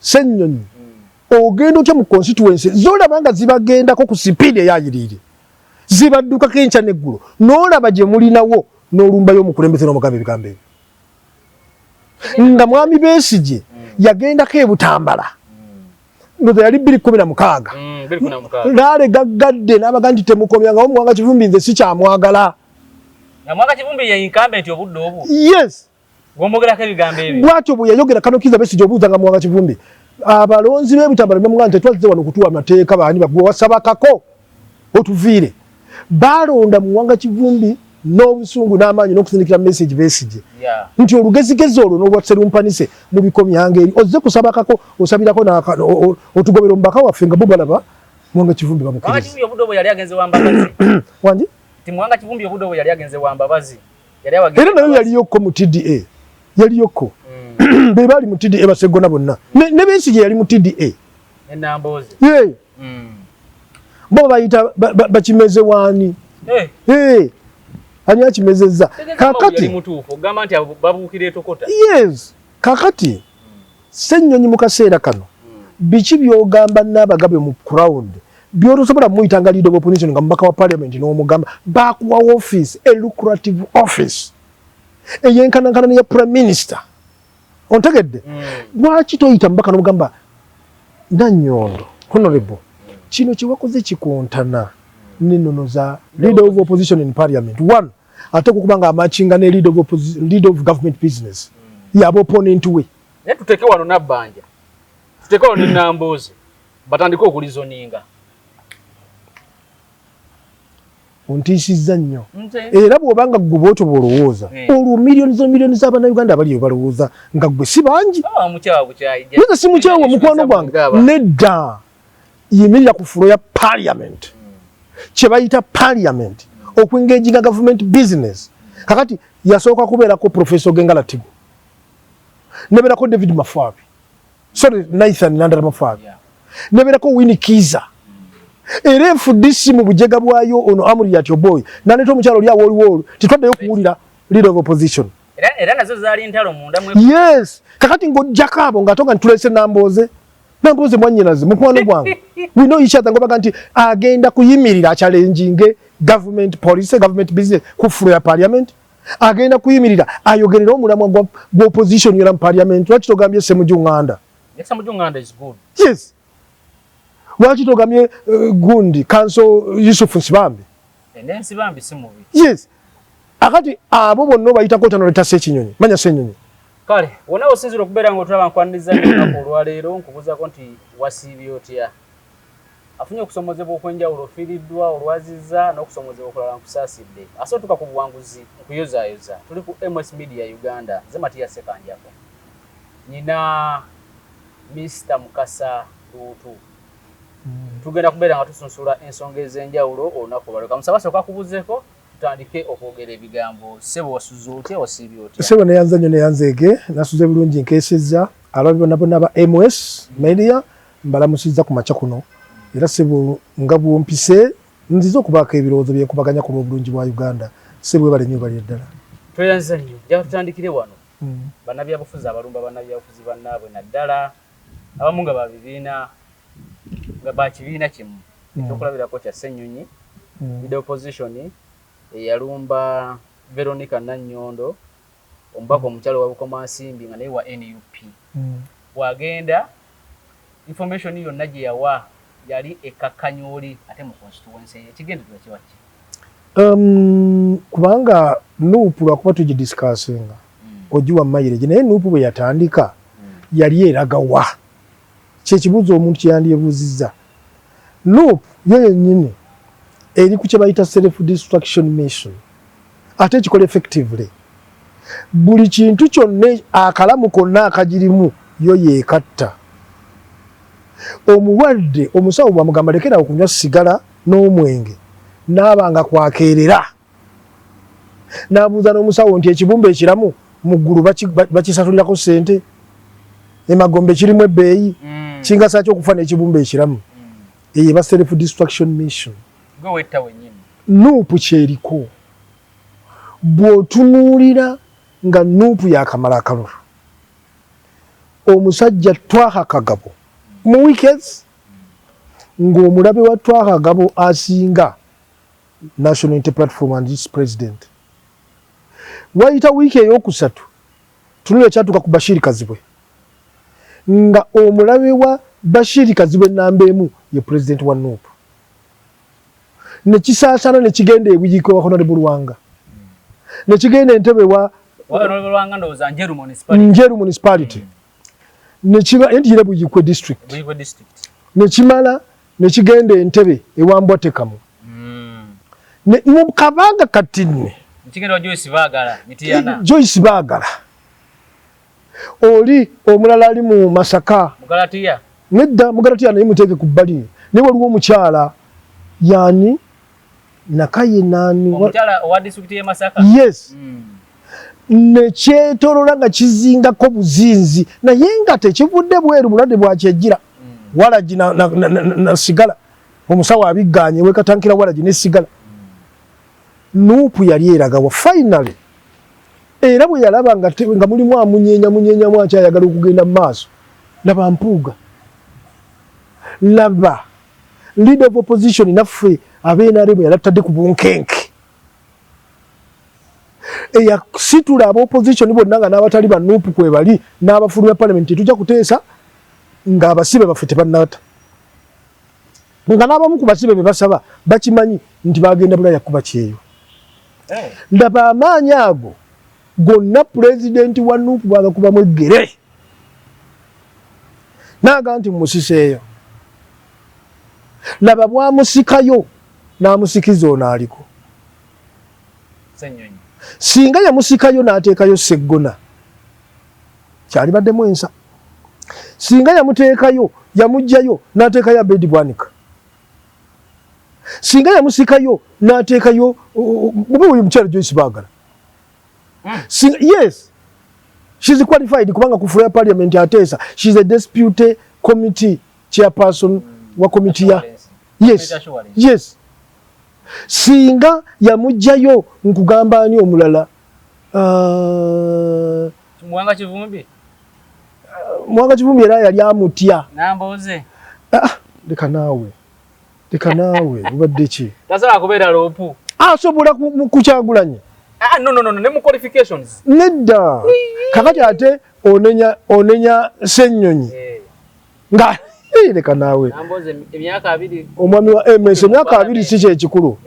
Ssennyonyi ogenda otya mu constituency zolaba nga zibagendako ku sipiidi eyayirire zibadduka kenca neggulu n'olaba gye mulinawo n'olumbayo omukulembeze n'omugamba ebigambo ebyo nga mwami Besigye yagendako e Butambala ndoto yali 2016 n'alegaggadde n'abaga nti temukomyangawo Muwanga Kivumbi nze sikyamwagala Muwanga Kivumbi ye incumbent obudde obwo yes gwomogerako ebigambo ebyo bwatyo bwe yayogera Kano Kizza Besigye obuuzanga Muwanga Kivumbi abalonzi b'e Butambala bamugamba nti twazze wano kutuwa amateeka baani bagwe wasabakako otuviire balonda Muwanga Kivumbi n'obusungu n'amaanyi n'okusindikira message Besigye nti olugezigezi olwo n'olwaserumpanise mu bikomyange eri ozze kusabakako osabirako otugobera omubaka waffe nga bubalaba Muwanga Kivumbi bamukiriza wangi Muwanga Kivumbi obudde obwo yali agenze wa Mbabazi era nayo yaliyokko mu TDA yaliyokko be bali mu TDA basegona bonna ne Besigye yali mu TDA enamboze bo bayita bakimeze wani ani akimezezza kakati mutuufu gamba nti babuukira etokota yes kakati Ssennyonyi mu kaseera kano biki byogamba n'abagabe mu crowd byotosobola muyitanga leader of opposition nga mubaka wa parliament n'omugamba bakuwa office a lucrative office eyenkanankana ya prime minister ontegedde lwaki toyita mubaka n'omugamba Nannyondo honorable kino kiwakoze kikontana n'ennono za leader of opposition in parliament one ate kukubanga amachinga ne leader of government business yabo opponent we tuteke wano nabbanja tuteke wano n'Namboze batandika okulizoninga ontiisizza nnyo era bw'obanga gwe bwotyo bw'olowooza olwo miliyoni z'Abannayuganda abaliyo balowooza nga gwe si bangi nze si mukyawe mukwano gwange nedda yimirira ku fulo ya parliament kye bayita parliament okuengaginga government business kakati yasooka kubeerako Professor Gengala Tigo nebeerako David Mafabi sorry Nathan Nandala Mafabi nebeerako Winnie Kiza era enfudisi mu bujega bwayo ono Amuriat Boy naleta omukyalo oli awoliwoolo titwaddeyo kuwulira leader of opposition era nazo zaali ntalo munda mwe yes kakati ng'ojjako abo ng'atonga ntulese Nambooze mwannyinaze mukwano gwange we know each other ngobaga nti agenda kuyimirira achallenginge government policy government business ku fulo ya parliament agenda kuyimirira ayogerera omulamwa gwa opposition yera mu parliament lwaki togambye Ssemujunganda Ssemujunganda is good yes lwaki togambye gundi Council Yusuf Nsibambi Nsibambi si mubi yes akati abo bonna bayitako tanoleta Ssekinyonyi manya Ssenyonyi kale wona osinzira okubeera ng'otulaba nkwaniriza nnyo olwaleero nkubuuzako nti wasiibye otya afunye okusomozebwa okwenjawulo ofiiriddwa olwazizza n'okusomozebwa okulala nkusaasidde asootuka ku buwanguzi nkuyozaayoza tuli ku MS Media Uganda nze Matiya Sekanjako nyina Mr. Mukasa Luutu tugenda kubeera nga tusunsula ensonga ez'enjawulo olunaku olwaleero kamusaba sooka kubuuzeeko tutandike okwogera ebigambo ssebo wasuze otya wasiibye otya ssebo neyanza nnyo neyanzeege nasuze bulungi nkeesezza ababi bonna bonna ba MS Media mbalamusizza ku makya kuno era ssebo nga bwompise nziza okubaako ebirowoozo byenkubaganya ku lw'obulungi bwa Uganda ssebo bale nnyo bali eddala tweyanza nnyo jja tutandikire wano bannabyabufuzi abalumba bannabyabufuzi bannaabwe naddala abamu nga babibiina nga bakibiina kimu ekyokulabirako kya Ssennyonyi leader opposition eyalumba Veronica Nannyondo omubaka omukyalo wa Bukomansimbi nga naye wa NUP bwagenda information yonna gye yawa yali ekkakkanya oli ate mu constituency ekigendererwa kiba ki kubanga NUP lwakuba tugidiscussinga ogiwa mayireje naye NUP bwe yatandika yali eragawa kyekibuuzo omuntu kyeyandyebuuzizza NUP yo yennyini eri ku kye bayita self destruction mission ate ekikola effectively buli kintu kyonna akalamu konna akagirimu yo yeekatta omulwadde omusawo bwamugamba lekera okunywa sigala n'omwenge n'abanga kwakeerera n'abuuza n'omusawo nti ekibumba ekiramu mu ggulu bakisatulirako ssente emagombe kirimu ebbeeyi kingasa ki okufa n'ekibumba ekiramu eyo eba self destruction mission NUP kyeriko bw'otunuulira nga NUP yakamala akalulu omusajja Twaha Kagabo mu weekends ng'omulabe wa Twaha Kagabo asinga National Unity Platform and its president. Wayita wiiki ey'okusatu tunule kyatuka ku Bashir Kazibwe nga omulabe wa Bashir Kazibwe namba emu ye president wa NUP. Ne kisaasana ne kigenda ebuyiko wa Honorable Lwanga. Ne kigenda Entebbe wa Honorable Lwanga ndowooza Njeru municipality. Ne kiba entire buyikwe district. Ne kimala ne kigenda Entebbe ewa Mbwatekamu. Ne mu Kabaga Katini. Kigenda Joyce Baagala Mitiyana. Joyce Baagala. Oli omulala ali mu Masaka. Mugalatiya. Nedda Mugalatiya naye muteeke ku bbali. Ne waliwo omukyala yani Nakaye nani omukyala owa district ye Masaka. Yes. Ne kyetolola nga kizingako buzinzi naye nga tekivudde bweru bulwadde bwakyejjira. Walagi na sigala omusawo abigganye wekatankira walagi ne sigala. NUP yali eraga wa finally era bwe yalaba nga mulimu amunyeenya mwakyayagala okugenda mu maaso laba Mpuuga laba leader of opposition naffe ab'NRM yalatadde ku bunkenke eyasitula ab'opposition bonna nga n'abatali ba NUP kwe bali n'abafulu ba parliament tujja kuteesa nga abasibe baffe tebannata nga n'abamu ku basibe be basaba bakimanyi nti bagenda bulaya kuba kyeyo. Ndaba amaanyi ago gonna president wa NUP bwagakubamu eggere naaga nti mumusiseeyo laba bwamusikayo n'amusikiza ono aliko singa yamusikayo n'ateekayo Sseggona kyali baddemu ensa singa yamuteekayo yamugjayo n'ateekayo Abedi Bwanika singa yamusikayo n'ateekayo mube uyu mukyala Joyce Baagala. Yes, she's qualified kubanga ku floor parliament ateesa. She's a deputy committee chairperson wa committee ya. Yes. Singa yamugjayo nkugamba ani omulala Mwanga Kivumbi. Mwanga Kivumbi era yali amutya. Namboze. Leka naawe ubadde ki? Tasala kubeera lopu. Asobola kukyagulanya. No, ne mu qualifications. Nedda. Kakati ate onenya Ssenyonyi. Nga leka naawe. Namboze emyaka 2. Omwami wa MS emyaka 2 si kye ekikulu.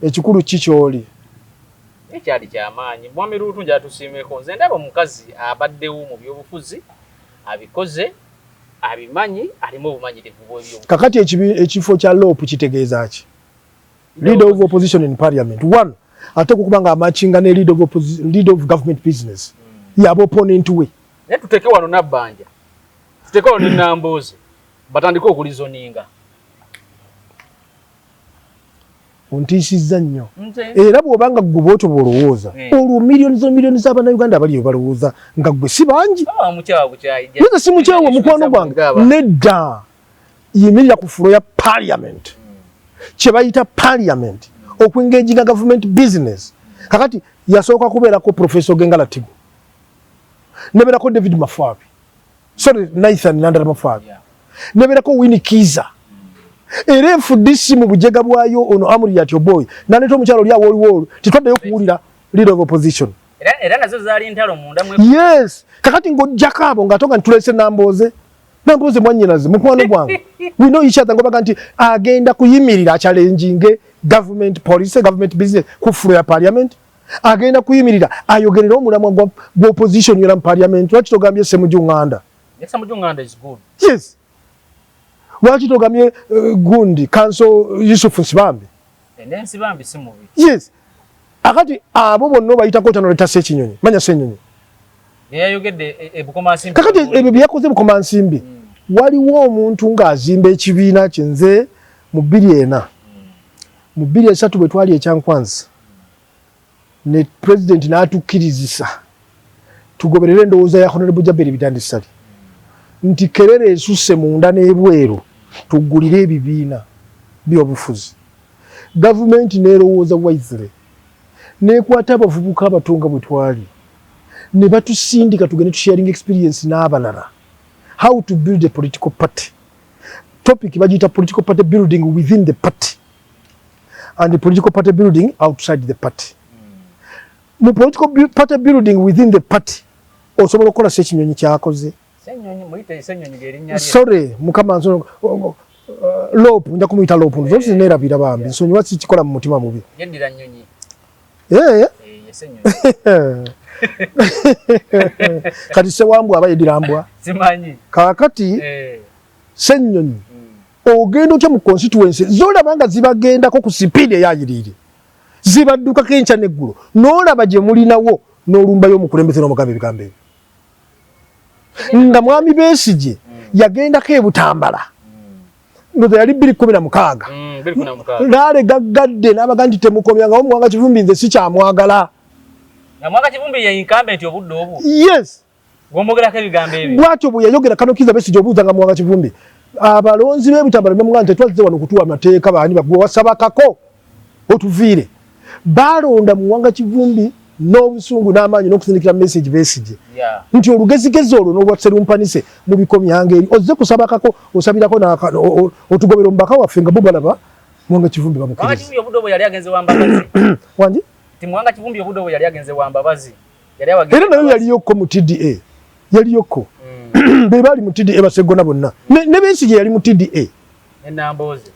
Ekikulu kikyoli. Ekyali kyamaanyi. Mwami Lutunja atusiimeko. Nze ndaba omukazi abaddewo mu byobufuzi abikoze abimanyi alimu obumanyirivu bw'ebyo. Kakati ekifo kya LOP kitegeeza ki? Leader of opposition in parliament. One, ate kubanga amachinga ne leader of government business. Yabo opponent we. Ne tuteke wano Nabbanja. Tuteke wano Namboze. Batandika okulizoninga. Ontiisizza nnyo. Era bw'obanga ggwe bw'otyo bw'olowooza olwo millions z'Abannayuganda abali balowooza nga ggwe si bangi. Nze si mukyawe mukwano gwange nedda yimirira ku fulo ya parliament kye bayita parliament okwengeginga government business. Kakati yasooka kubeerako Professor Gengala Tigo nebeerako David Mafabi Nathan Nandala Mafabi nebeerako Winnie Kiza era enfudisi mu bujega bwayo ono Amuri Yatyo Boy naleeta omukyalo lya woliwolo titwaddeyo kuwulira leader of opposition era nazo zaali ntalo munda mwe. Yes, kakati ng'ojjako abo ng'atonga ntulese Namboze mwannyinaze mukwano gwange we know each other ngobaga nti agenda kuyimirira challenging government policy government business ku floor ya parliament agenda kuyimirira ayogerera omulamwa gwa opposition yera mu parliament lwaki togambye Ssemujunganda. Ssemujunganda is good. Yes. Lwaki togambye gundi Council Yusuf Nsibambi. Nsibambi si mubi. Yes. Akati abo bonna bayitako tanoleta Ssekinyonyi manya Ssenyonyi. Yayogedde ebukoma nsimbi. Kakati ebyo byakoze bukoma nsimbi. Waliwo omuntu ng'azimba ekibiina kinze mu 2004 mu 2003 bwe twali ekyankwanzi ne president n'atukkirizisa tugoberere endowooza ya Honorable Jaberi Bitandisali nti Kerere esusse munda n'ebweru tuggulire ebibiina by'obufuzi. Gavumenti n'erowooza wisely n'ekwata abavubuka abatonga bwe twali ne batusindika tugende tu sharing experience n'abalala how to build a political party. Topic bagita political party building within the party and the political party building outside the party. Mu political party building within the party osobola okukola sekinyonyi kyakoze. Senyonyi muite senyonyi gerinya. Sorry mukama nzo lopu nja kumuyita lopu zonse nerabira bambi nsonyi wasi kikola mu mutima mubi. Yendira nyonyi. Senyonyi. Kati se wambwa abayedira mbwa. Simanyi. Kakati senyonyi. Ogendo kya mu constituency zola banga zibagenda ko ku speed eyayirire. Zibadduka kencha neggulo. Nola baje mulinawo n'olumba yo mukulembeze no mugambe bigambe. Nga mwami Besigye yagenda ke Butambala. Ndo yali 216. 216. Lale gaggadde n'abagandi temukomya nga omwanga Kivumbi nze si kyamwagala. Na mwanga Kivumbi ye incumbent obudde obu. Yes. Gomogera ke bigambe ebi. Bwatyo bwe yayogera Kano Kiza Besigye obuuza nga mwanga Kivumbi. Abalonzi be Butambala ne mwanga tetwaze wano kutuwa mateeka baani bagwe wasabakako otuviire. Balonda muwanga Kivumbi n'obusungu n'amaanyi n'okusindikira message Besigye. Nti olugezigezi olwo n'obwatserumpanise mu bikomyange eri ozze kusabakako osabirako otugobera omubaka waffe nga bubalaba muwanga Kivumbi bamukiriza. Mwanga Kivumbi obudobo yali agenze wambabazi. Wanji? Ti mwanga Kivumbi obudobo yali agenze wambabazi. Yali awagenze. Era nayo yaliyokko mu TDA. Yaliyokko. Be bali mu TDA basegona bonna. Ne Besigye yali mu TDA. Enambozi.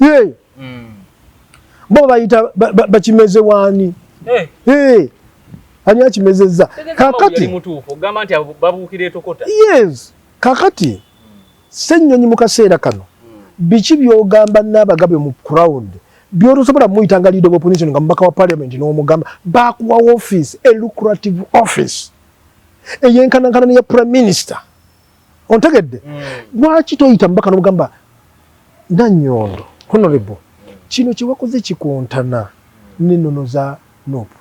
Bo bayita bakimeze wani. Ani akimezezza. Kakati mutuufu gamba nti babukire tokota. Yes. Kakati senyonyi mu kaseera kano. Biki byogamba n'abagabe mu crowd. Byorosobola muyitanga leader of opposition nga mbaka wa parliament n'omugamba bakuwa office, a lucrative office. Eyenkanankana ya prime minister. Ontegedde. Lwaki toyita mbaka n'omugamba Nannyondo honorable kino kiwakoze kikontana n'ennono za Nopu.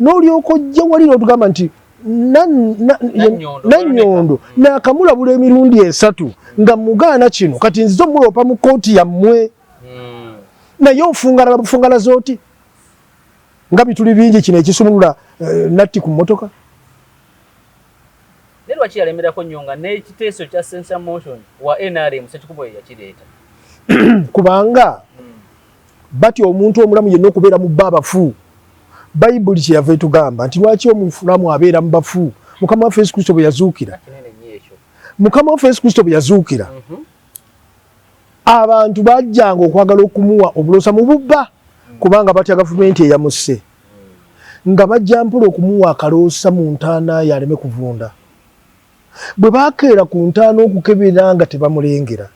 N'olyoka ojja wali n'otugamba nti Nannyondo n'akamulabula emirundi 3 nga mugaana kino kati nzizo mulopa mu kooti yammwe. Naye ofungala zooti nga bituli bingi kino ekisumulula natti ku mmotoka. Ne lwaki yalemerako Nyonga n'ekiteeso kya censure motion wa NRM Ssekikubo yakireeta? Kubanga bati omuntu omulamu yenna okubeera mu baabafu. Bayibuli kyeyava etugamba nti lwaki omufulamu abeera mu bafu. Mukama waffe Yesu Kristo bwe yazuukira. Mukama waffe Yesu Kristo bwe yazuukira. Abantu bajjanga okwagala okumuwa obulosa mu bubba kubanga batya gavumenti eyamusse. Nga bajja mpola okumuwa akaloosa mu ntaana yaleme kuvunda. Bwe bakeera ku ntaana okukebera nga tebamulengera.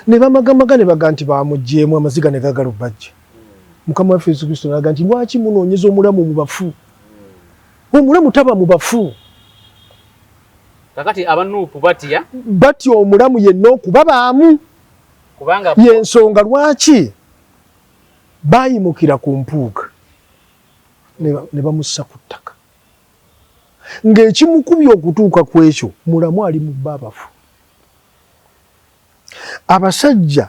Ne bamagamaga ne baga nti bamugjeemu amaziga ne gagala bajja. Mukama waffe Yesu Kristo n'aga nti lwaki munoonyeza omulamu mu bafu? Omulamu taba mu bafu. Kakati abanuupu batya omulamu yenna okuba baamu. Kubanga yensonga lwaki bayimukira ku mpuuga ne bamussa ku ttaka. Ng'ekimukubye okutuuka ku ekyo mulamu ali mu baabafu. Abasajja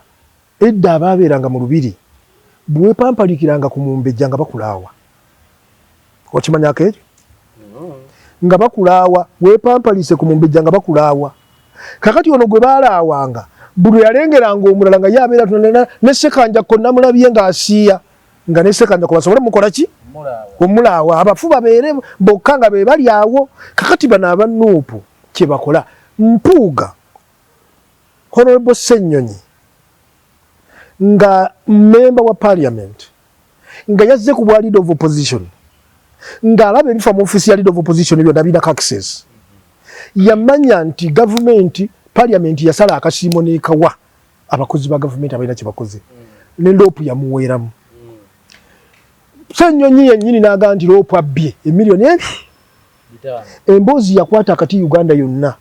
edda abaabeeranga mu lubiri bwe pampalikiranga ku mumbejja nga bakulaawa. Okimanyako ekyo? Nga bakulaawa weepampalise ku mumbejja nga bakulaawa. Kakati ono gwe baalaawanga buli yalengeranga omulala nga yabeera tunana ne Ssekanja konna mulabye ng'asiiya nga ne Ssekanja basobole mukola ki? Omulaawa. Abafu babeere bokka nga be bali awo. Kakati bano abanuupu kye bakola mpuuga Honorable Ssenyonyi nga member wa parliament nga yazze ku bwa leader of opposition nga alaba ebifa mu office ya leader of opposition byonna birina access. Yamanya nti government parliament yasala akasiimo n'ekawa abakozi ba government abalina kye bakoze ne Lopu yamuweeramu. Ssenyonyi yennyini n'aga nti Lopu abbye emiliyoni emboozi yakwata akati Uganda yonna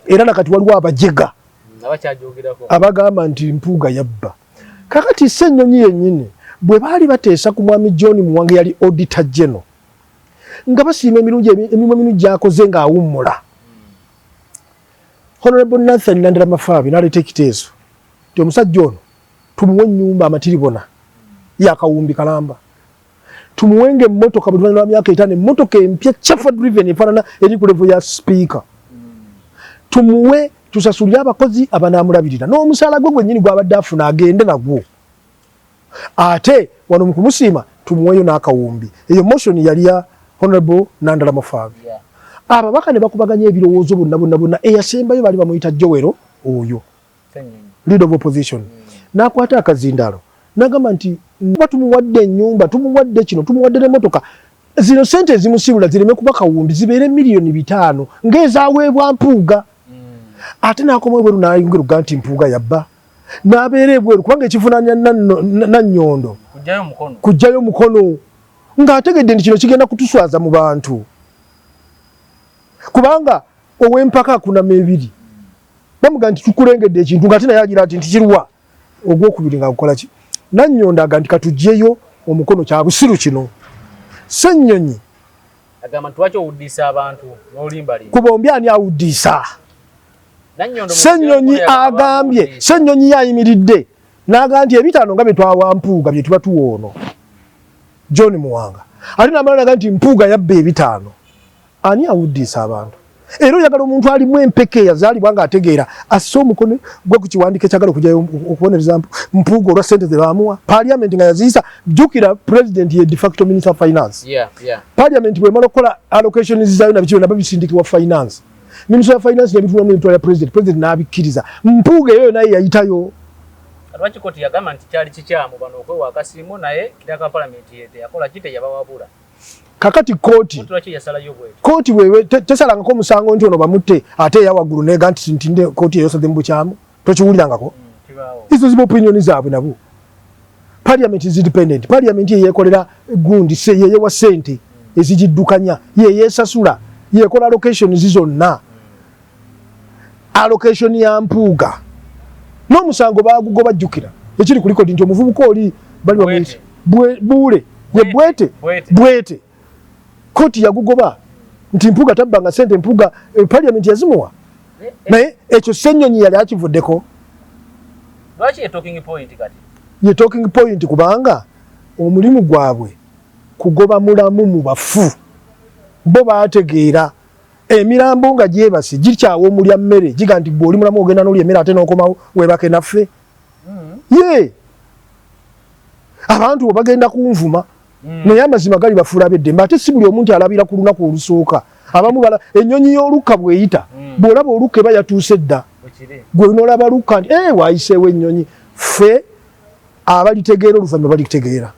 era nakati waliwo abajega abagamba nti mpuuga yabba. Kakati Ssenyonyi yennyini bwe baali bateesa ku mwami John Muwange yali auditor general nga basiima emirimu gy'akoze ng'awummula. Honorable Nathan Nandala Mafaabi n'aleeta ekiteeso nti omusajja ono tumuwe ennyumba amatiribona yakawumbi kalamba tumuwenge emmotoka buli luvannyuma lwa myaka 5 emmotoka empya chafa driven efaanana eri ku level ya speaker. Tumuwe tusasulire abakozi abanaamulabirira n'omusaala gwe gwennyini gw'abadde afuna agende nagwo. Ate wano mu kumusiima tumuweyo n'akawumbi. Eyo motion yali ya Honorable Nandala Mafaabi. Ababaka ne bakubaganya ebirowoozo bonna eyasembayo bali bamuyita Joero oyo leader of opposition. N'akwata akazindaalo n'agamba nti tumuwadde ennyumba, tumuwadde kino, tumuwadde n'emmotoka. Zino sente ezimusibula zireme kuba kawumbi zibeere milioni 5 ng'ezaaweebwa Mpuuga. Ate n'akoma ebweru n'ayungiruga nti Mpuuga yabba. N'abeera ebweru kubanga ekivunaanya Nannyondo kujjayo mukono ng'ategedde nti kino kigenda kutuswaza mu bantu. Kubanga ow'empaka akunama ebiri bamuga nti tukulengedde ekintu ng'ate naye agira ati nti kiruwa ogwokubiri nga kukola ki. Nannyondo aga nti katugyeyo omukono kya busiru kino. Ssennyonyi agamba nti lwaki owuddisa abantu n'olimbalimba kuba ombi ani awuddisa. Ssennyonyi agambye Ssennyonyi yayimiridde n'agamba nti ebitaano nga bye twawa Mpuuga bye tuba tuwoono John Muwanga ate n'amala naga nti Mpuuga yabba ebitaano. Ani awuddisa abantu? Era oyagala omuntu alimu empeke yazaalibwa ng'ategeera asse omukono gwe ku kiwandiiko ekyagala okujjayo okubonereza Mpuuga olwa ssente ze baamuwa. Parliament nga yaziyisa jjukira president ye de facto minister of finance. Parliament bw'emala okukola allocations zaayo na biki nabyo bisindikibwa finance. Minister of finance nebitula mu bitwala president n'abikkiriza. Mpuuga eyo naye yayitayo. Lwaki koti yagamba nti kyali kikyamu bano okwewa akasiimo naye kitaka parliament yete yakola kite yabawabula. Kakati kooti wewe tesalangako musango nti ono bamutte ate yawaggulu nega nti ntinde kooti eyosaze mu bukyamu tokiwulirangako. Izo ziba opinioni zaabwe nabo. Parliament is independent. Parliament yeyekolera gundi yeyewa ssente ezigiddukanya yeyesasula yekola allocation zizonna. Allocation ya Mpuuga n'omusango baagugoba jjukira ekiri ku likodi nti omuvubuka oli bali bamuyita Buule ye Bwete kooti yagugoba nti Mpuuga tabbanga ssente Mpuuga Parliament yazimuwa naye ekyo Ssennyonyi yali akivuddeko. Lwaki ye talking point kati? Ye talking point kubanga omulimu gwabwe kugoba mulamu mu bafu bo baategeera emirambo nga gyebasi gikyawo omulya mmere giga nti gwe oli mulamu ogenda n'olya emmere ate n'okomawo weebake naffe. Ye abantu bagenda kunvuma naye amazima gali bafuula beddembe ate si buli omuntu alabira ku lunaku olusooka. Abamu ennyonyi y'olukka bw'eyita bw'olaba olukka eba yatuuse dda gwe n'olaba lukka nti waayiseewo ennyonyi. Ffe abalitegeera oluvannyuma balitegeera.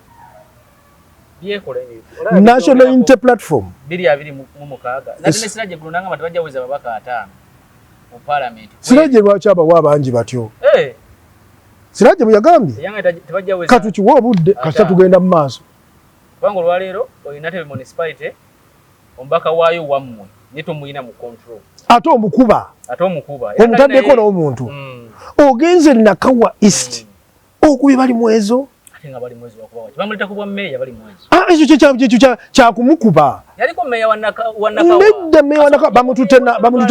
National Unity Platform 226 mu parliament. Siraje lwaki abawa abangi batyo? Siraje bwe yagambye katukiwa obudde kasita tugenda mu maaso. Bango lwaleero oyina tebe municipality ombaka waayo wammwe netomuyina mu control. Ate omukuba omutaddeko n'omuntu ogenze Nakawa East okubi bali mwezo nga bali mwezi wakuba wachi bamuleta kubwa meya bali mwezi ekyo kya kumukuba yaliko meya wa Nakawa ndedde meya wa Nakawa bamutute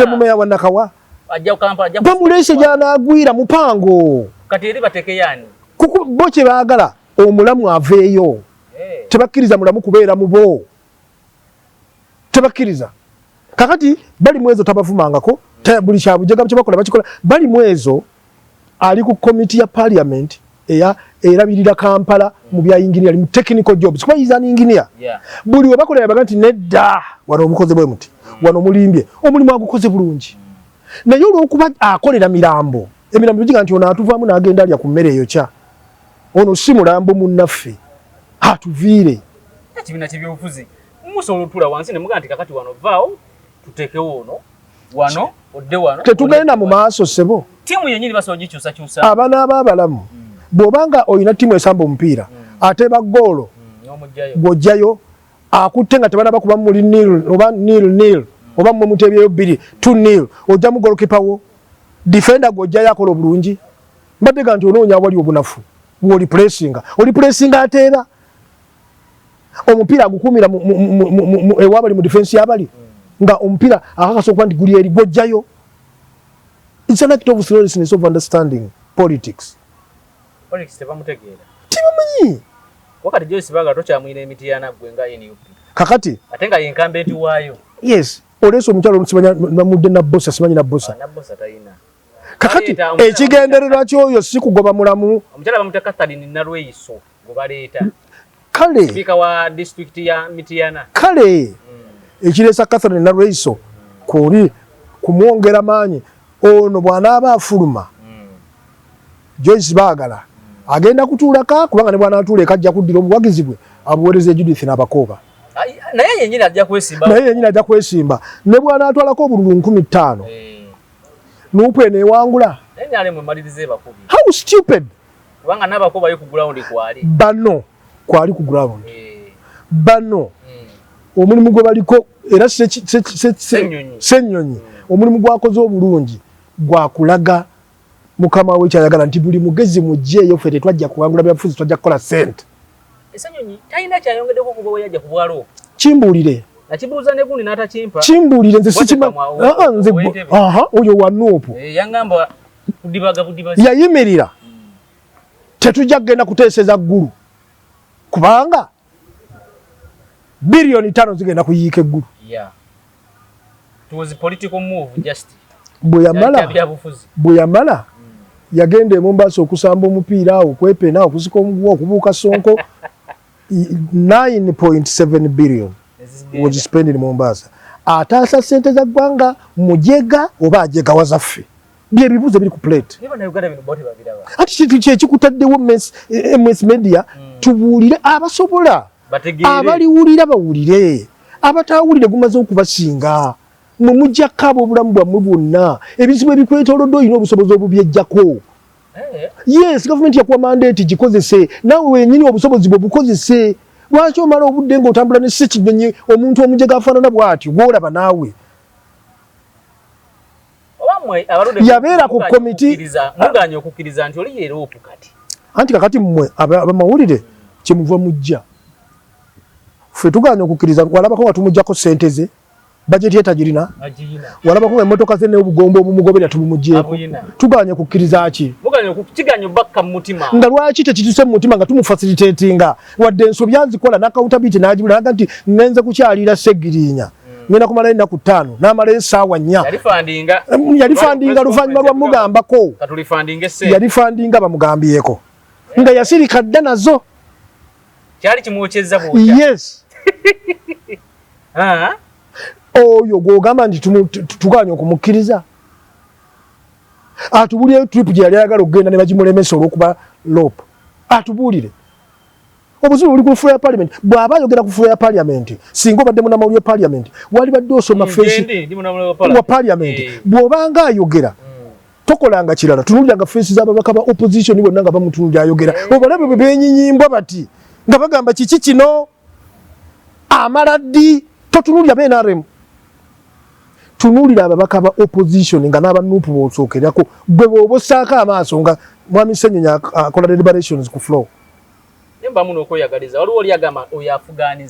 mu meya wa Nakawa ajja Kampala bamulese jana agwira mupango kati eri bateke yani kuko boche baagala omulamu aveeyo tebakkiriza mulamu kubeera mu bo tebakkiriza kakati bali mwezo tabavumangako buli kyabujjaga kye bakola bakikola bali mwezo ali ku committee ya parliament erabirira Kampala mu bya engineer mu technical jobs kwa is an engineer buli webakola yabaga nti nedda wano omukozi bwe muti wano mulimbye omulimu agukoze bulungi naye olwokuba akolera mirambo emirambo giga nti ono atuvaamu n'agenda alya ku mmere eyo kya ono si mulambo munnaffe atuviire ekibina ky'ebyobufuzi musobola otula wansi ne mugaa nti kakati wano vaawo tuteekewo ono wano odde wano tetugenda mu maaso ssebo tiimu yennyini basobola gikyusakyusa abaana ab'abalamu bw'obanga oyina ttiimu esamba omupiira ate baggoolo bw'ojjayo akutte nga tebana bakuba muli nil oba nil oba mmwe mutebyeyo 2-2 ojja mu golokipawo defender gw'ojjayo akola obulungi mbadde ga nti onoonya awali obunafu oli pulesinga ateera omupiira agukuumira ewabali mu defense y'abali nga omupiira akakasa okuba nti guli eri gw'ojjayo. It's an act of seriousness of understanding politics. Tebamutegeera tibamanyi wakati Joyce Baga tokyamwina Mityana gwe nga NUP kakati ate nga incumbent waayo yes oleso omukyalo simanya namudde na bossa simanyi na bossa tayina kakati ekigendererwa kyoyo si kugoba mulamu omukyala bamuta Catherine Nalweyiso gubaleeta kale speaker wa district ya Mityana kale ekiresa Catherine Nalweyiso kuli kumwongera maanyi ono bw'anaaba afuluma Joyce Baagala agenda kutuulaka kubanga ne bw'anaatuula ekajja kuddira obuwagizi bwe abuweereza Judith n'abakooba naye yennyini ajja kwesimba ne bw'anaatwalako obululu 15,000 Nuupu eneewangula how stupid kubanga n'abakooba yo ku ground kwali bano kwali ku ground bano omulimu gwe baliko era Ssennyonyi omulimu gwakoze obulungi gwakulaga mukama we kyayagala nti buli mugezi mujjeeyo ffe tetwajja kuwangula byabufuzi twajja kukola sente Ssennyonyi talina kyayongeddeko kuba we yajja ku bwalo kimbuulire nakibuuza ne gundi n'atakimpa kimbuulire nze sikima nze oyo wa Nuupu yangamba kudibaga yayimirira tetujja kugenda kuteeseza ggulu kubanga billion 5 zigenda kuyiika eggulu it was a political move just bwe yamala yagenda e Mombasa okusamba omupiira okwepena okusika omuguwa okubuuka Sonko 9.7 billion was spent in Mombasa ataasa sente za ggwanga mujega oba ajega wazaffe byebibuuzo biri ku plate ati kyekikutaddewo MS Media tubuulire abasobola abaliwulira bawulire abataawulire gumaze okubasinga mwe mujjako ab'obulamu bwammwe bwonna ebizibu ebikwetoolodde olina obusobozi obubyejjako yes gavumenti yakuwa mandate gikozese naawe wenyini obusobozi bwe bukozese lwaki omala obudde ng'otambula ne Ssekinyonyi omuntu omujega afaanana bw'atyo gw'olaba naawe yabeera ku komiti muganye okukkiriza nti oli yeero okukati anti kakati mmwe abamawulire kyemuva mujja ffe tuganye okukkiriza walabako nga tumujjako ssente ze bajeti etagirina walabako nga emmotoka ze n'obugombo obumugoberera tumumugjeeko tuganye kukkiriza ki nga lwaki tekituse mu mutima nga tumufacilitatinga wadde ensobi azikola n'accountability n'agibula naga nti ngenze kukyalira Seggirinya ngenda kumalayo ennaku 5 n'amalayo essaawa 4 yalifandinga luvannyuma lwa mugambako yalifandinga bamugambyeko nga yasirika dda nazo kyali kimwokyezza bw'otya yes oyo gw'ogamba nti tuganye okumukkiriza atubuulire trip gye yali ayagala okugenda ne bagimulemesa olw'okuba lope atubuulire obuzibu buli ku fulo ya parliament bw'aba ayogera ku fulo ya parliament singa obadde munnamawulire parliament wali badde osoma feesi wa parliament bw'obanga ayogera tokolanga kirala tunuuliranga feesi z'ababaka ba opposition bonna nga bamutunulira ayogera obalabe bwe beenyinyimbwa bati nga bagamba kiki kino amala ddi totunuulira BNRM tunuulira ababaka ba opposition nga n'abanuupu b'osookerako gwe bw'oba ossaako amaaso nga mwami Ssennyonyi akola deliberations ku floor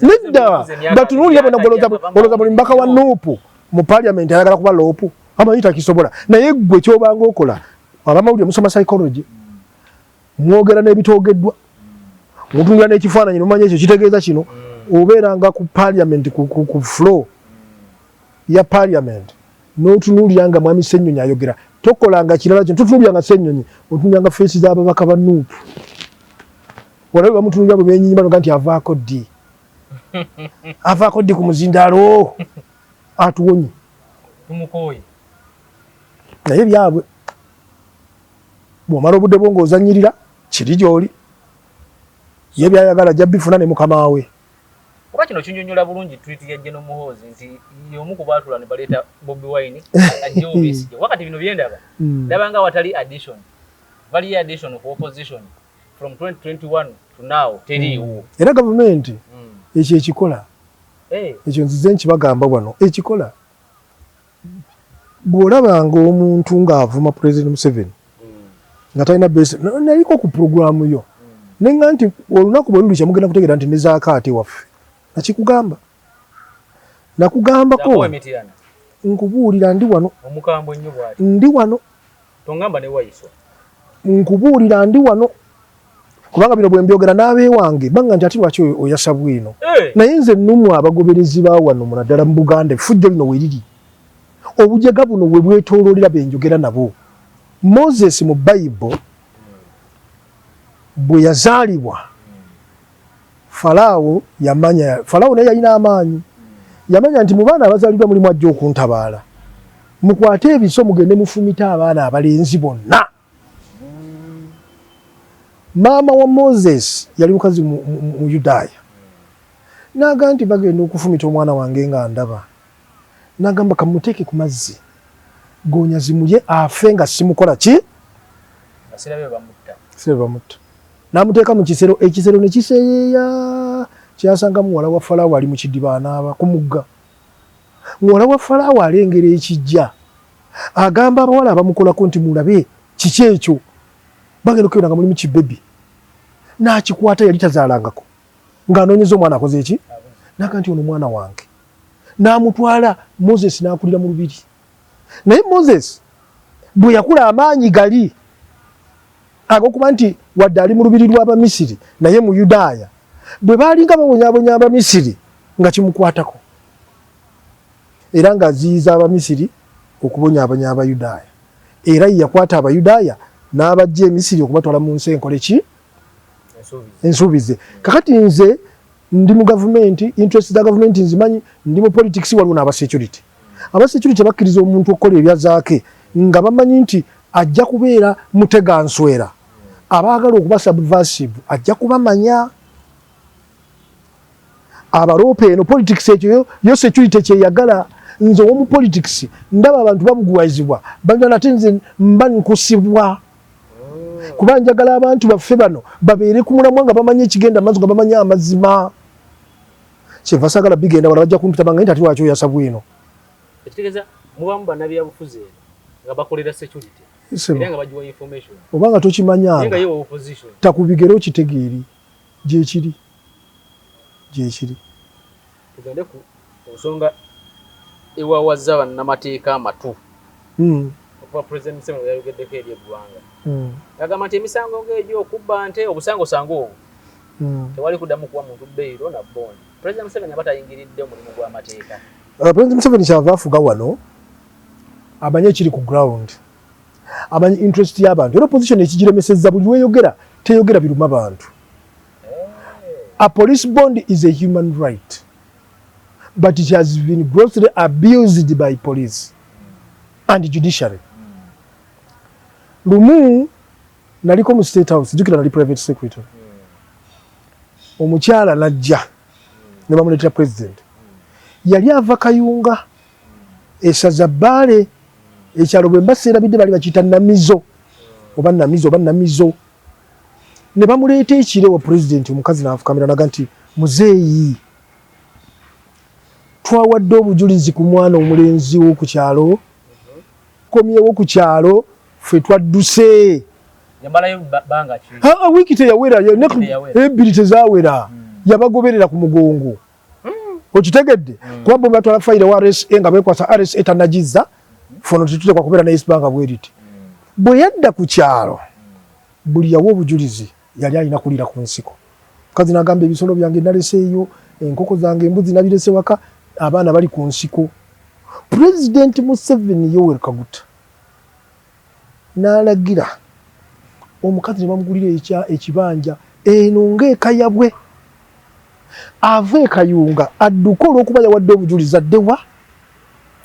nedda batunuulira bona goloza buli mbaka wa nuupu mu parliament ayagala kuba loopu amanyi takisobola naye gwe kyobanga okola abamawulire musoma psychology mwogera n'ebitoogeddwa mutunulira n'ekifaananyi nomanya ekyo kitegeeza kino obeeranga ku parliament ku floor ya parliament n'otunuulira nga mwami Ssennyonyi ayogera tokolanga kirala kino totunuuliranga Ssennyonyi otunuuliranga feesi z'ababaka ba nuupu walabe bamutunulira bwe beenyinyima noga nti avaako ddi ku muzindaalo atuwonye tumukoye naye byabwe bw'omala obudde bwo ng'ozanyirira kiri gy'oli ye byayagala ajja bifuna ne mukama we kuba kino kinyonyola bulungi tweet ya General Muhoozi nti y'omu ku baatula ne baleeta Bobi Wine ajja obisi wakati bino byendaba ndabanga watali addition value addition for opposition from 2021 to now teriiwo era gavumenti ekyo ekikola ekyo nzize nkibagamba wano ekikola bw'olabanga omuntu ng'avuma President Museveni nga talina base naliko ku programu yo nenga nti olunaku bwe luli kyamugenda kutegeera nti ne zaakaate waffe nakikugamba nakugambako nkubuulira ndi wano omukambwe nnyo bw'ati ndi wano tongamba ne wayiso nkubuulira ndi wano kubanga bino bwe mbyogera n'abe wange banga nti ati lwaki oyasa bwino naye nze nnumu abagoberezi ba wano munaddala mu Buganda effujjo lino weriri obujega buno we bwetooloolera benjogera nabo. Moses mu Bible bwe yazaalibwa Falaawo yamanya, Falaawo naye yalina amaanyi, yamanya nti mu baana abazaalibwa mulimu ajja okuntabaala, mukwate ebiso mugende mufumita abaana abalenzi bonna. Maama wa Moses yali mukazi mu Yudaaya, n'agamba nti bagenda okufumita omwana wange nga ndaba, n'agamba kamuteeke ku mazzi goonya zimulye afe nga simukola ki sirabe bamutta. N'amuteeka mu kisero, ekisero ne kiseeyeeya, kyasanga muwala wa Falaawo ali mu kidiba anaaba ku mugga. Muwala wa Falaawo alengera ekijja, agamba abawala abamukolako nti mulabe kiki ekyo, bagenda okubera nga mulimu kibebi. N'akikwata, yali tazaalangako, ng'anoonyeza omwana akoze eki, n'agamba nti ono mwana wange. N'amutwala Moses n'akulira mu lubiri. Naye Moses bwe yakula amaanyi gali ag'okuba nti wadde ali mu lubiri lw'Abamisiri naye mu Yudaaya, bwe baalinga babonyaabonya Abamisiri nga kimukwatako, era ng'aziyiza Abamisiri okubonyaabonya Abayudaaya, era ye yakwata Abayudaaya n'abajja e Misiri okubatwala mu nsi enkole ki ensuubize. Kakati nze ndi mu gavumenti, interest za gavumenti nzimanyi, ndi mu politics, waliwo n'aba security. Aba security bakkiriza omuntu okukola ebyazaake nga bamanyi nti ajja kubeera mutega nswera, abaagala okuba subversive ajja kubamanya. Abaloopa eno politics ekyo yo security kyeyagala. Nze omu politics ndaba abantu babuguwazibwa banywa nate nze mba nkusibwa, kuba njagala abantu baffe bano babeere ku mulamwa nga bamanye ekigenda amaaso, nga bamanye amazima. Kyenva saagala bigenda wala bajja kumpita banga nti ati lwaki oyasa bwino. Ekitegeeza mubamu bannabyabufuzi nga bakolera security era nga bagiwa information obanga tokimanyanga nga yewe opposition takubigera okitegeeri gyekiri tugende ku nsonga ewawaza bannamateeka amatu okuva President Museveni yayogeddeko eri eggwanga agamba nti emisango ng'egyo okubba nte obusangosango obwo tewali kuddamu kuwa muntu bbeiro na bondi. President Museveni aba tayingiridde omulimu gw'amateeka. President Museveni kyava afuga wano amanye ekiri ku ground, amanye interest y'abantu, era opposition ekigiremesezza buli weyogera teyogera biruma abantu. A police bond is a human right, but it has been grossly abused by police and judiciary. Lumu naliko mu State House, jukira nali private secretary. Omukyala najja ne bamuleetera president. Yali ava Kayunga esaza Bbaale ekyalo bwe mbaseerabidde bali bakiyita Namizo oba Namizo ne bamuleeta ekire wa president. Omukazi n'afukamira naga nti muzeeyi, twawadde obujulizi ku mwana omulenzi w'oku kyalo, komyewo ku kyalo, ffe twadduse. Yambalayo banga ki? Wiiki teyawera, ebbiri tezaawera, yabagoberera ku mugongo. Okitegedde? Kuba bo batwala fayiro wa RSA nga bekwasa RSA etanagiza, fono titutekwa kubeera ne Eastbank bweriti. Bwe yadda ku kyalo, buli yawa obujulizi yali alina kulira ku nsiko. Kazi n'agamba ebisolo byange naleseeyo, enkoko zange, embuzi nabirese waka, abaana bali ku nsiko. President Museveni Yoweri Kaguta n'alagira omukazi ne bamugulira ekibanja eno ng'eka yabwe, ave e Kayunga adduka olw'okuba yawadde obujulizi addewa.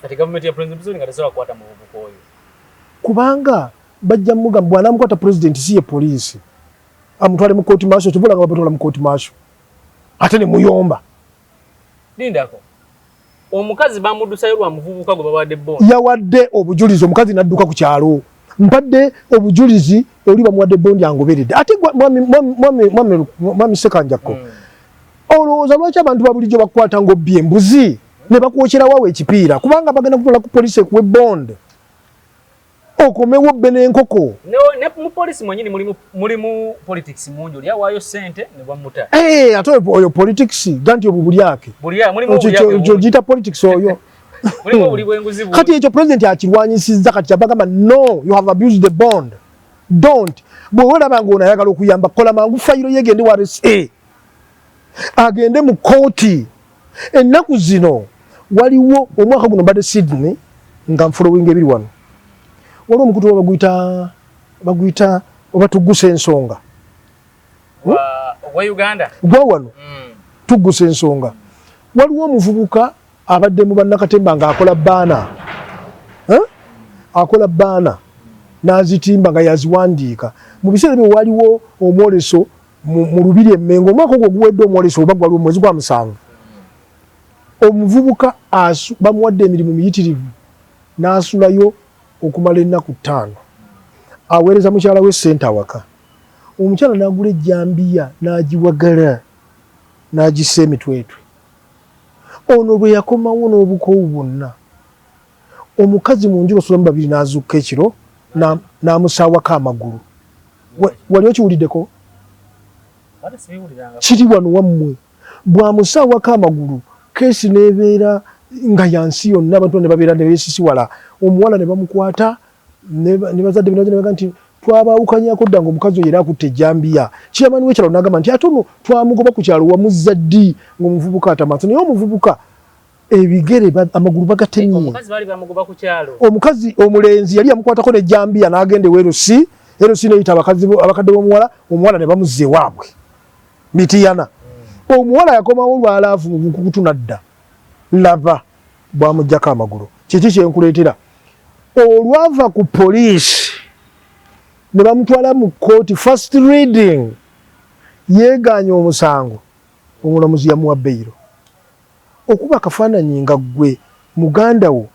Kati gavumenti ya President Museveni nga tesobola kukwata mu buvubuka oyo, kubanga bajja mugamba bw'anaamukwata president si ye poliisi amutwale mu kooti maasho, tubula nga babatwala mu kooti maasho ate ne muyomba. Lindako omukazi bamuddusayo lwa muvubuka gwe bawadde bondi, yawadde obujulizi, omukazi n'adduka ku kyalo, mpadde obujulizi oli bamuwadde bondi angoberedde. Ate mwami Sekanjako, olowooza lwaki abantu babulijjo bakukwata ng'obbye embuzi ne bakwokera waawe ekipiira kubanga bagenda kutwala ku poliisi ekuwe bondi okomewo obbe n'enkoko? Ne mu poliisi mwenyini mulimu politics mungi, oli awaayo ssente ne bamuta. Ate oyo politics ganti obwo bulyake giyita politics oyo. Kati ekyo president akirwanyisizza, kati kyabagamba no, you have abused the bond. don't bw'ola bango onayagala okuyamba kola mangu fayiro yegende wa RSA agende mu kooti ennaku zino waliwo omwaka guno badde Sydney nga following ebiri wano waliwo omukutu baguyita oba tugguse ensonga wa Uganda gwa wano tugguse ensonga waliwo omuvubuka abadde mu bannakatemba nga akola baana n'azitimba nga yaziwandiika mu biseera bye waliwo omwoleso mu Lubiri Emmengo omwaka ogwo guwedde omwoleso oba gwaliwo mwezi gwa 7 omuvubuka bamuwadde emirimu miyitirivu n'asulayo okumala ennaku 5 aweereza mukyala we ssente awaka omukyala n'agula ejjambiya n'agiwagala n'agissa emitwetwe ono bwe yakomawo n'obukowu bwonna omukazi mu nju basulamu babiri n'azuuka ekiro n'amusaawako amagulu wali okiwuliddeko kiri wano wammwe bw'amusaawako amagulu keesi n'ebeera nga yansi yonna abantu ne babeera ne beesisiwala omuwala ne bamukwata ne bazadde binaga nti twabaawukanyako dda ng'omukazi oyo era akutte ejjambiya kiyamani w'ekyalo n'agamba nti ate ono twamugoba ku kyalo wamuzza ddi ng'omuvubuka atamaaso naye omuvubuka ebigere amagulu bagatemye omukazi omulenzi yali yamukwatako n'ejjambiya n'agenda eweerosi n'eyita abakadde b'omuwala omuwala ne bamuzza ewaabwe mitiyana omuwala yakomawo lwalaavu mu bukukutu nadda laba bwamuggyako amagulu kiki kyenkuleetera olwava ku poliisi ne bamutwala mu kooti first reading yeeganya omusango omulamuzi yamuwa beyiro okuba akafaananyi nga ggwe muganda wo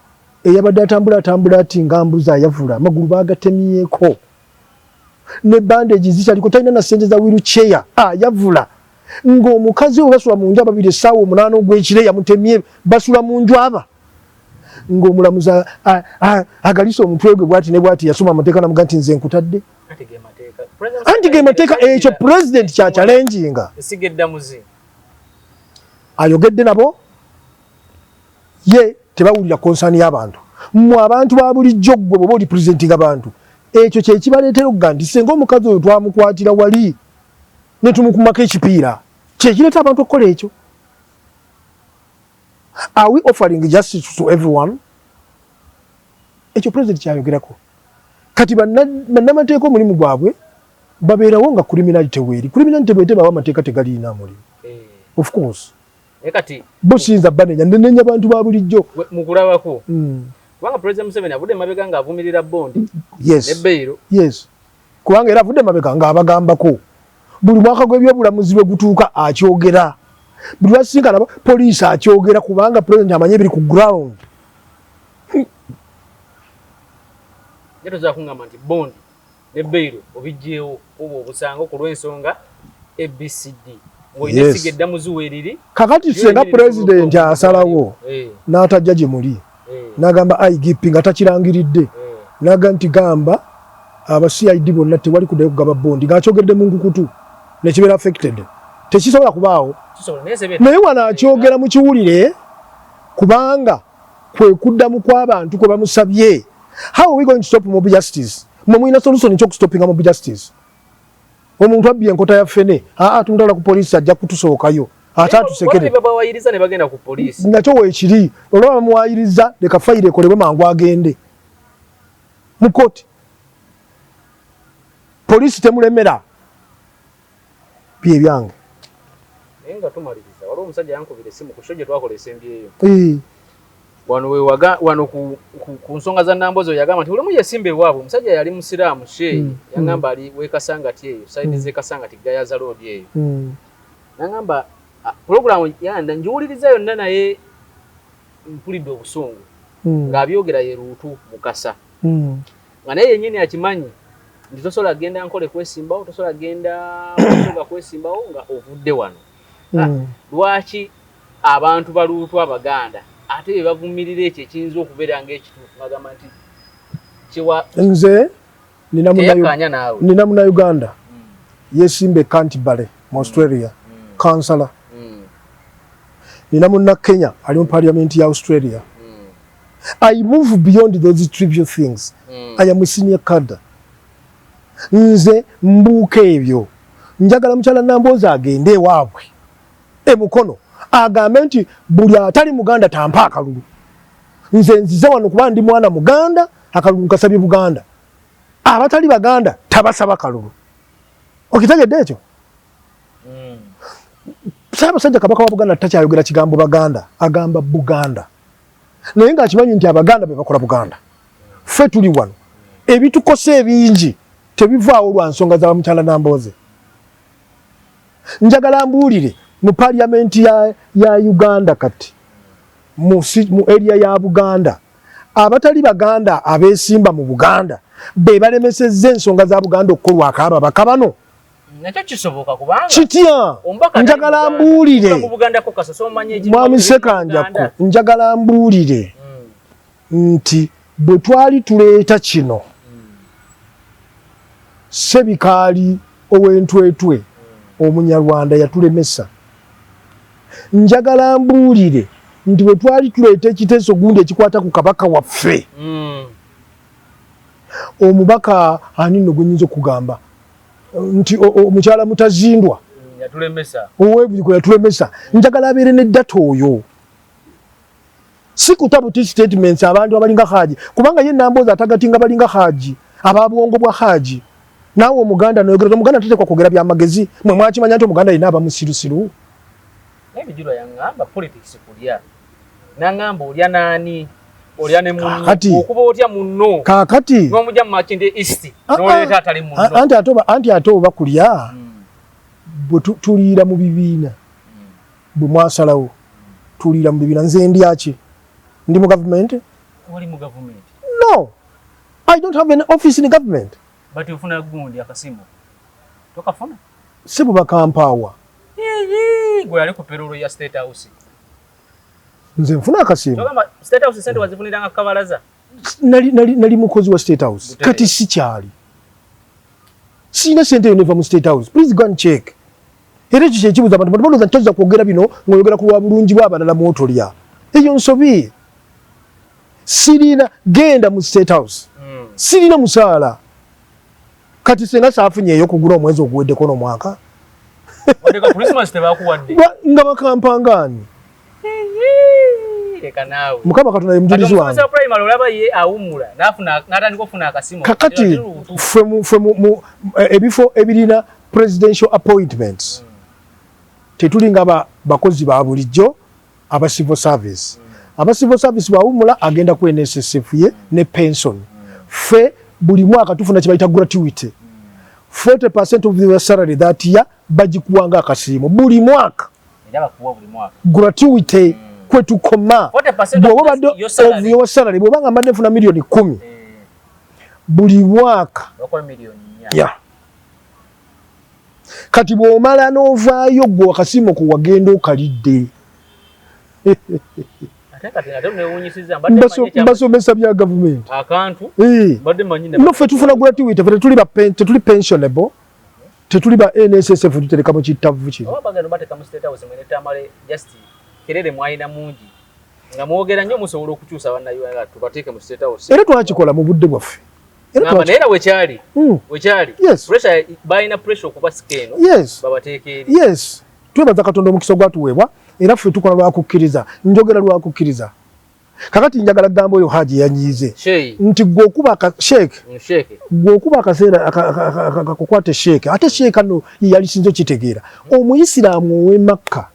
eyabadde atambula ati nga mbuzi ayavula amagulu baagatemyeko ne bandage zikyaliko talina na ssente za wheelchair ayavula ng'omukazi we basula mu nju ababiri essaawa 8 ogw'ekire yamutemye basula mu nju aba ng'omulamuzi agalisa omutwe gwe bwati ne bwati yasoma amateeka namuga nti nze nkutadde anti ge mateeka ekyo pulezidenti kyakyalenjinga ayogedde nabo ye tebawulira konsaani y'abantu mmwe abantu ba bulijjo ggwe bw'oba oli pulezidenti ng'abantu ekyo kye kibaleetera okuga nti singa omukazi oyo twamukwatira wali ne tumukumako ekipiira kye kireeta abantu okukola ekyo. Are we offering justice to everyone? Ekyo pulezidenti kyayogerako kati bannamateeka omulimu gwabwe babeerawo nga criminality weeri criminality bwete bawa amateeka tegaliina mulimu of course kati bosinza banenya abantu ba bulijjo mukulabako kubanga President Museveni avudde mabega nga avumirira bondi ne beyiro kubanga era avudde mabega nga abagambako buli mwaka gw'ebyobulamuzi bwe gutuuka akyogera buli lwasinkana poliisi akyogera kubanga President amanye ebiri ku ground za kungamba nti bondi ne beyiro obijjeewo oba obusango ku lw'ensonga ABCD ngoyinesigedda muzuweeriri kakati senga President asalawo n'atajja gye muli n'agamba IGP nga takirangiridde n'agamba nti gamba aba CID bonna tewali kuddayo kugaba bondi ng'akyogedde mu nkukutu nekibeera affected tekisobola kubaawo naye wano akyogera mu kiwulire kubanga kwe kuddamu kw'abantu kwe bamusabye. How are we going to stop mob justice? Mumwina solution nchok stopping mob justice. Omuntu abye enkota ya fene. Tundala ku police ajja kutusookayo. Tusekere. Baba wayiriza ne bagenda ku police. Nakyo weekiri. Olwa muwayiriza leka fayire kolebwe mangu agende. Mukoti. Police temulemera. Bye byange. Enga tumaliriza. Waliwo omusajja yankubira essimu ku shoje twakola essembi eyo. Wano ku nsonga za Nambozo yagamba nti ulemu yesimbe wabo musajja yali musiraamu sheyi yangamba ali wekasangati eyo saidi ze kasangati gayaza road eyo yangamba program yanda njiwuliriza yonna naye mpulidde obusungu ng'abyogera ye Ruutu Mukasa nga naye yennyini akimanyi nti tosobola genda nkole kwesimbawo tosobola genda kusoga kwesimbawo nga ovudde wano lwaki abantu ba Ruutu Abaganda ate bavumirira ekyo ekiyinza okubeera ng'ekituufu bagamba nti kiwa nze nina muna Uganda yesimbe Canterbury mu Australia councillor nina muna Kenya ali mu parliament ya Australia I move beyond those trivial things I am a senior cadre nze mbuuka ebyo njagala mukyala Nambooze agende ewaabwe Mukono agambe nti buli atali Muganda tampa akalulu nze nzize wano kuba ndi mwana Muganda akalulu nkasabye Buganda abatali Baganda tabasaba kalulu okitegedde ekyo Ssaabasajja Kabaka wa Buganda takyayogera kigambo Baganda agamba Buganda naye ng'akimanyi nti Abaganda be bakola Buganda ffe tuli wano ebitukose ebingi tebivaawo lwa nsonga za mukyala Nambooze njagala mbuulire mu parliament ya Uganda kati mu area ya Buganda abatali Baganda abeesimba mu Buganda be balemesezza ensonga za Buganda okukolwa akaaba bakabano nakyo kisoboka kubanga kitya njagala mbuulire mu Buganda ko kasoso manye mwami Sekanjako njagala mbuulire nti bwe twali tuleeta kino Sebikaali ow'entwetwe Omunyarwanda yatulemesa njagala mbuulire nti bwe twali tuleeta ekiteeso gundi ekikwata ku kabaka waffe omubaka ani nno gwe nnyinza okugamba nti omukyala Mutazindwa yatulemesa ow'ebiko yatulemesa njagala abeere n'eddata oyo si kutabuti statements abantu abalinga Haji kubanga ye Nambooze atagatinga balinga Haji ababwongo bwa Haji naawe Omuganda noyogera Omuganda tatekwa kwogera byamagezi mwe mwakimanya nti Omuganda alina abamusirusiru ebijula yangamba politics kulya nangamba olya nani olya ne munno okuba otya munno kakati n'omujja mu Makinde East n'oleeta atali munno anti atoba kulya bwe tuliira mu bibiina bwe mwasalawo tuliira mu bibiina nze ndyaki ndi mu government wali mu government no I don't have an office in government but ufuna gundi akasimu tokafuna sibu bakampawa gwe ali ku perolo ya State House nze nfuna akasimu tokamba State House sente wazifuniranga kabalaza nali mukozi wa State House kati si kyali sina sente yoneva mu State House please go and check era ekyo kyekibuza abantu balowooza nti toza kwogera bino ng'oyogera ku lwa bulungi bw'abalala mwotolya eyo nsobi sirina genda mu State House sirina musaala kati senga saafunyeeyo kugula omwezi oguweddeko n'omwaka wadeka Christmas tebakuwadde nga bakampangaani leka naawe Mukama Katonda ye mujulizi wange primary olaba ye awumula n'atandika okufuna akasimu kakati ffe mu ebifo ebirina presidential appointments tetulinga bakozi ba bulijjo aba civil service aba civil service bawumula agenda ku NSSF ye ne pension ffe buli mwaka tufuna kye bayita gratuity 40% of the salary that year bagikuwanga akasimu buli mwaka gratuity kwetukoma bw'oba badde ovuyo salary bw'obanga mbadde nfuna milioni 10 buli mwaka kati bw'omala n'ovaayo gwe akasimu ku wagenda okalidde mbasomesa bya gavumenti no ffe tufuna gratuity ffe tetuli pensionable tetuli ba NSSF tutereka mu kitavu kino era twakikola mu budde bwaffe yes twebaza Katonda omukisa gwatuweebwa era ffe tukola lwakukkiriza njogera lwakukkiriza kakati njagala gamba oyo Haji yanyiize nti gwe okuba gwe okuba akaseera akakukwate sheeke ate sheeke ano yalisinze kitegeera omuyisiraamu ow'e Makka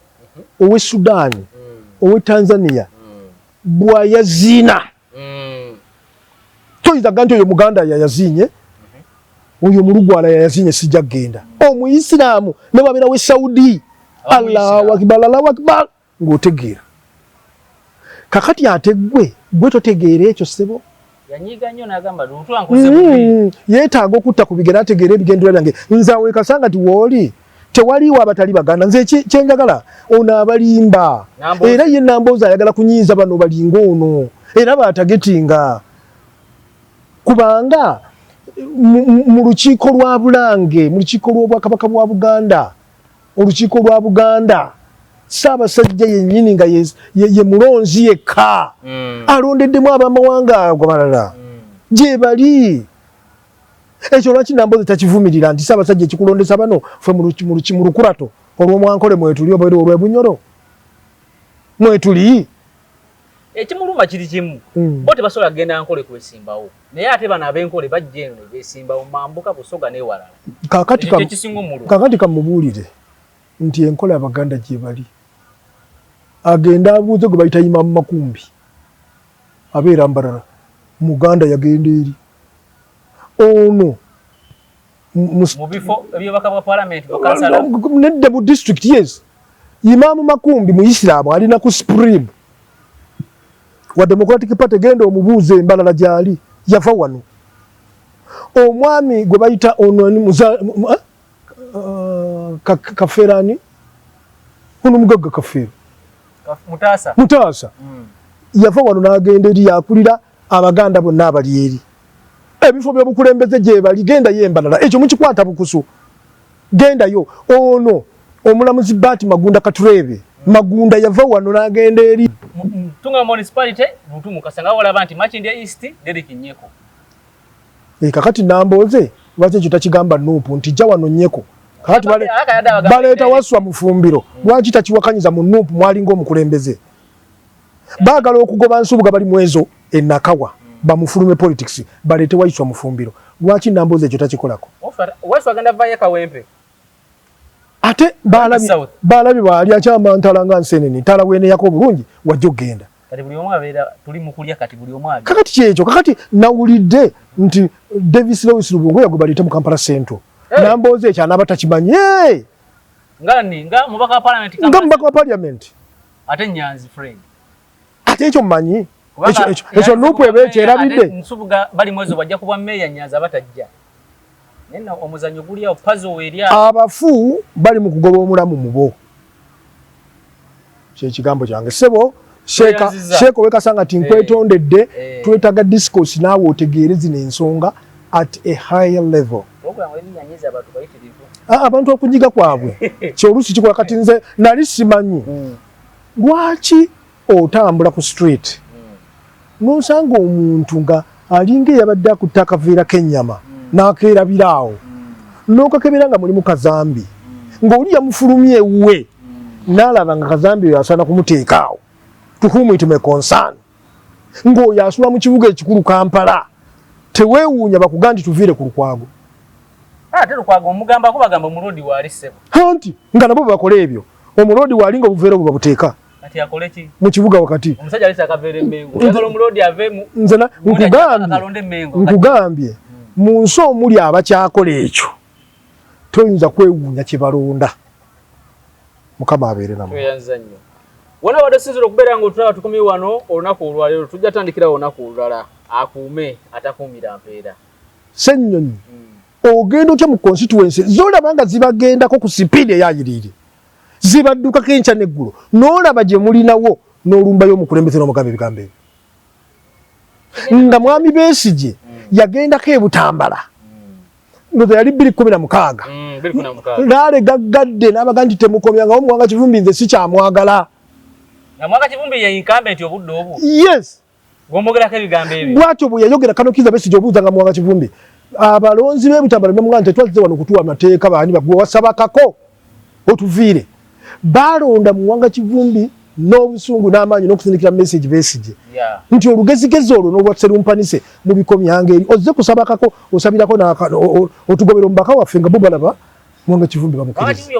ow'e Sudaani ow'e Tanzania bw'ayaziina toyinza gga nti oyo Muganda yayaziinye oyo Mulugwala yayaziinye sijja kgenda omuyisiraamu ne wabeera w'e Saudi Allahu akbar Allahu akbar ng'otegeera kakati ate gwe totegeera ekyo ssebo yanyiga nnyo n'agamba lutwankuze bubi yeetaaga okutta ku bigere ategeera ebigendera byange nze aweekasanga ti wooli tewaliiwo abatali Baganda nze kyenjagala ono abalimba era ye Nambooze ayagala kunyiiza bano balinga ono era baatagetinga kubanga mu lukiiko lwa Bulange mu lukiiko lw'Obwakabaka bwa Buganda olukiiko lwa Buganda Ssaabasajja yennyini nga ye mulonzi yekka alondeddemu abamawanga ago balala gye bali ekyo lwaki Nambooze takivumirira nti Ssaabasajja ekikulondesa bano ffe mu lukurato olw'omwankole mwetuli oba olw'ebunyoro mwetuli ekimuluma kiri kimu bo tebasobola kugenda Ankole kwesimbawo naye ate bano ab'Enkole bajja eno ne beesimbawo Mambuka Busoga n'ewalala kakati kamubuulire nti Enkole Abaganda gye bali agenda abuuze gwe bayita Imam Makumbi abeera Mbarara Muganda yagenda eri ono mu bifo ebyobaka bwa parliament bakansala nedda mu district yes Imam Makumbi mu Islam alina ku supreme wa Democratic Party genda omubuuze Mbarara gyali yava wano omwami gwe bayita ono Kaferani ono mugagga Kafeero Mutaasa yava wano n'agenda eri yakulira Abaganda bonna abali eri ebifo by'obukulembeze gye bali genda Mbarara ekyo mukikwata bukusu gendayo ono omulamuzi Bati Magunda Katurebe Magunda yava wano n'agenda eri Tunga municipality Butumu kasanga wala nti Makindye East Derek Nyeko kakati Nambooze lwaki ekyo takigamba Nuupu nti jja wano Nyeko kakati baleeta Waswa Mufumbiro lwaki takiwakanyiza mu Nuupu mwalinga omukulembeze baagala okugoba Nsubuga bali mwezo enakawa bamufulume politics baleete Waswa Mufumbiro lwaki Nambooze ekyo takikolako Waswa agenda vaye Kawempe ate baalabi baali akyamantala nga Nsenene ntala weeneyako bulungi wajja ogenda kati buli omu abeera tuli mu kulya kati buli omu abeera kakati kyekyo kakati nawulidde nti Davis Lewis Lubungo yagubaliite mu Kampala Central Nambooze ekyo anaaba takimanyi nga mubaka wa parliament ate Nyanzi friend ate ekyo mmanyi ekyo Nuupu eba ekyerabidde Nsubuga bali mwezo bajja kuba meeya Nyanzi abatajja nena omuzanyo guli awo puzzle weerya abafu bali mu kugoba omulamu mubo kyekigambo kyange sebo Sheeko wekasanga ti nkwetondedde twetaaga discourse naawe otegeere zino ensonga at a higher level abantu okunyiga kwabwe kyolusi kikola kati nze nali simanyi lwaki otambula ku street nosanga omuntu nga alinga eyabadde akutta akaveera k'ennyama n'akeerabiraawo n'okakebera nga mulimu kazambi ng'oli yamufulumye ewuwe n'alaba nga kazambi oyo asaana kumuteekaawo to whom it may concern ng'oyo asula mu kibuga ekikulu Kampala teweewuunya bakuga nti tuviire ku Lukwago ate Lukwago omugambako bagamba omulodi waali ssebo anti nga nabo bakola ebyo omulodi waali nga obuveera bwe babuteeka kati akole ki mu kibuga wakati omusajja alisa akaveera Emmengo yagala omulodi ave nze nkugambye mu nsi omuli abakyakola ekyo toyinza kwewuunya kye balonda Mukama abeere namwe wona wadde sinzira okubeera nga otulaba tukomye wano olunaku olwaleero tujja tandikira olunaku olulala akuume atakuumira mpeera Ssennyonyi ogenda otya mu constituency zolaba nga zibagendako ku sipiidi eyayiriire zibaddukako enkya n'eggulo n'olaba gye mulinawo n'olumbayo omukulembeze n'omugamba ebigambo ebyo nga Mwami Besigye yagendako e Butambala ndoza yali 2016 n'alega gadde n'abaga nti temukomyangawo Mwanga Kivumbi nze sikyamwagala na Mwanga Kivumbi ye incumbent obudde obwo yes gwomogerako ebigambo ebyo bwatyo bwe yayogera Kano Kizza Besigye obuuza nga Mwanga Kivumbi abalonzi b'e Butambala bamugamba nti twazze wano kutuwa amateeka baani bagwe wasabakako otuviire balonda Mwanga Kivumbi n'obusungu n'amaanyi n'okusindikira message Besigye nti olugezigezi olwo n'olwatserumpanise mu bikomyange eri ozze kusabakako osabirako otugobera omubaka waffe nga bubalaba Mwanga Kivumbi bamukiriza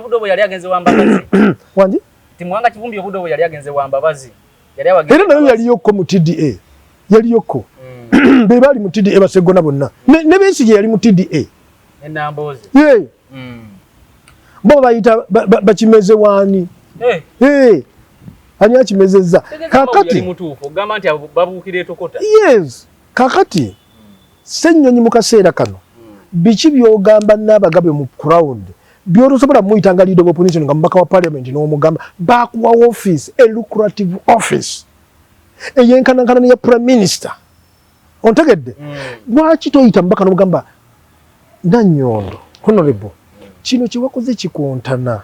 wangi Mwanga Kivumbi obudde obwo yali agenze wa Mbabazi era nayo yaliyokko mu TDA yaliyokko be bali mu TDA basegona bonna ne Besigye yali mu TDA Nambooze bo bayita bakimeze waani ani akimezezza kakati mutuufu ogamba nti babuukira etokota yes kakati Ssennyonyi mu kaseera kano biki by'ogamba n'abagabe mu crowd by'otosobola muyitanga leader of opposition nga mubaka wa parliament n'omugamba bakuwa office a lucrative office eyenkanankana ya prime minister ontegedde lwaki toyita mubaka n'omugamba Nannyondo honorable kino kiwakoze kikontana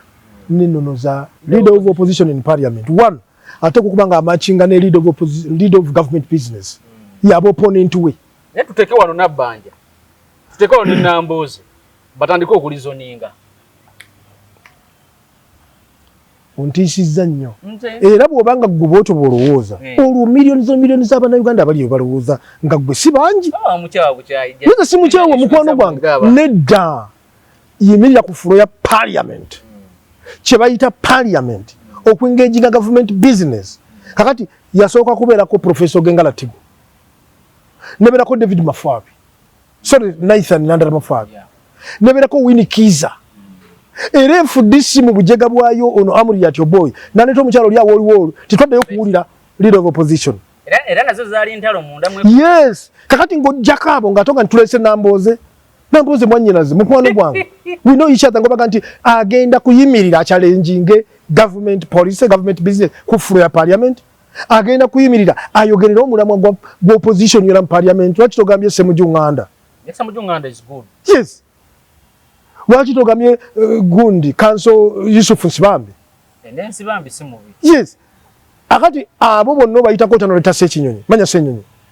n'ennono za leader of opposition in parliament one ate kukubanga amachinga ne leader of government business yaba opponent we ne tuteke wano nabbanja Tutekao ni Namboze batandika okulizoninga ontisizza nnyo era bw'obanga ggwe bw'otyo bw'olowooza olwo miliyoni z'Abannayuganda abaliyo balowooza nga ggwe si bangi nze si mukyawe mukwano gwange nedda yimirira ku fulo ya parliament kye bayita parliament okuengaginga government business kakati yasooka kubeerako Professor Gengala Tigo nebeerako David Mafabi sorry Nathan Nandala Mafabi nebeerako Winnie Kiza era enfudisi mu bujega bwayo ono Amuri Yatyo boy naleeta omukyalo lya woliwolo titwaddeyo kuwulira leader of opposition era nazo zaali ntalo munda mwe yes kakati ng'ojjako abo ng'atonga ntulese Namboze mwannyinaze mukwano gwange we know each other ngobaga nti agenda kuyimirira challenging government policy government business ku fulo ya parliament agenda kuyimirira ayogerera omulamwa gwa opposition yera mu parliament lwaki togambye Ssemujunganda is good yes lwaki togambye gundi Council Yusuf Nsibambi Nsibambi si mubi yes akati abo bonna bayitako tanoleta Ssekinyonyi manya Ssenyonyi